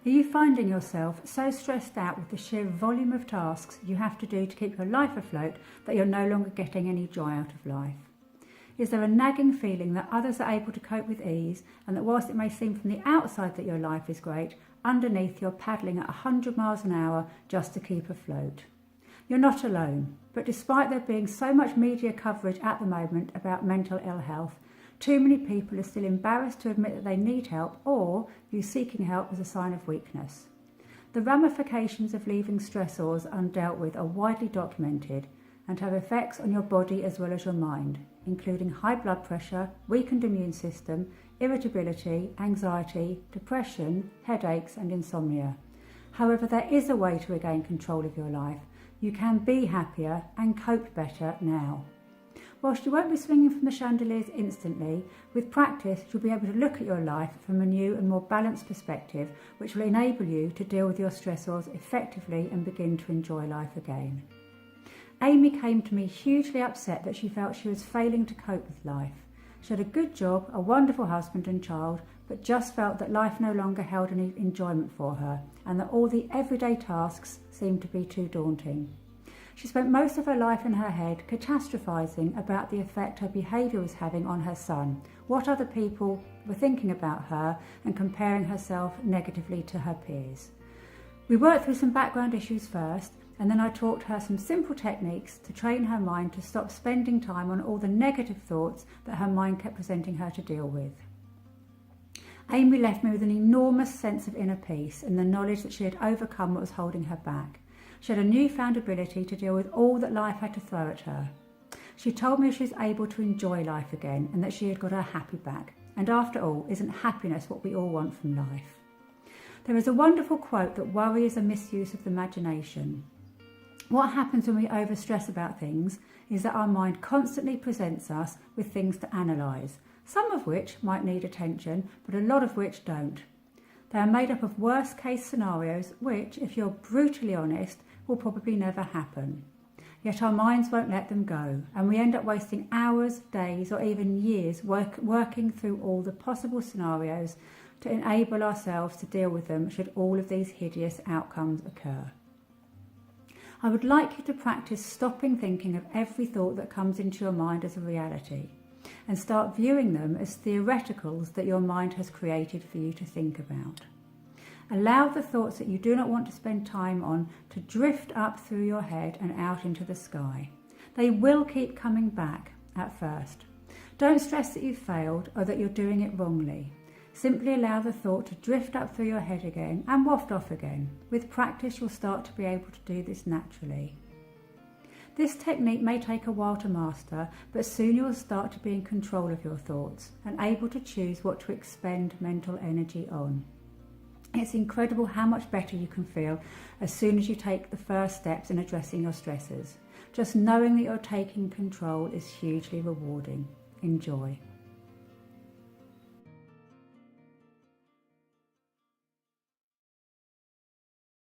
Are you finding yourself so stressed out with the sheer volume of tasks you have to do to keep your life afloat that you're no longer getting any joy out of life? Is there a nagging feeling that others are able to cope with ease, and that whilst it may seem from the outside that your life is great, underneath you're paddling at 100 miles an hour just to keep afloat? You're not alone, but despite there being so much media coverage at the moment about mental ill health, too many people are still embarrassed to admit that they need help or view seeking help as a sign of weakness. The ramifications of leaving stressors undealt with are widely documented and have effects on your body as well as your mind, including high blood pressure, weakened immune system, irritability, anxiety, depression, headaches and insomnia. However, there is a way to regain control of your life. You can be happier and cope better now. Whilst you won't be swinging from the chandeliers instantly, with practice you'll be able to look at your life from a new and more balanced perspective, which will enable you to deal with your stressors effectively and begin to enjoy life again. Amy came to me hugely upset that she felt she was failing to cope with life. She had a good job, a wonderful husband and child, but just felt that life no longer held any enjoyment for her and that all the everyday tasks seemed to be too daunting. She spent most of her life in her head catastrophising about the effect her behaviour was having on her son, what other people were thinking about her, and comparing herself negatively to her peers. We worked through some background issues first, and then I taught her some simple techniques to train her mind to stop spending time on all the negative thoughts that her mind kept presenting her to deal with. Amy left me with an enormous sense of inner peace and the knowledge that she had overcome what was holding her back. She had a newfound ability to deal with all that life had to throw at her. She told me she was able to enjoy life again and that she had got her happy back. And after all, isn't happiness what we all want from life? There is a wonderful quote that worry is a misuse of the imagination. What happens when we overstress about things is that our mind constantly presents us with things to analyse, some of which might need attention, but a lot of which don't. They are made up of worst case scenarios which, if you're brutally honest, will probably never happen. Yet our minds won't let them go, and we end up wasting hours, days or even years working through all the possible scenarios to enable ourselves to deal with them should all of these hideous outcomes occur. I would like you to practice stopping thinking of every thought that comes into your mind as a reality and start viewing them as theoreticals that your mind has created for you to think about. Allow the thoughts that you do not want to spend time on to drift up through your head and out into the sky. They will keep coming back at first. Don't stress that you've failed or that you're doing it wrongly. Simply allow the thought to drift up through your head again and waft off again. With practice, you'll start to be able to do this naturally. This technique may take a while to master, but soon you'll start to be in control of your thoughts and able to choose what to expend mental energy on. It's incredible how much better you can feel as soon as you take the first steps in addressing your stresses. Just knowing that you're taking control is hugely rewarding. Enjoy.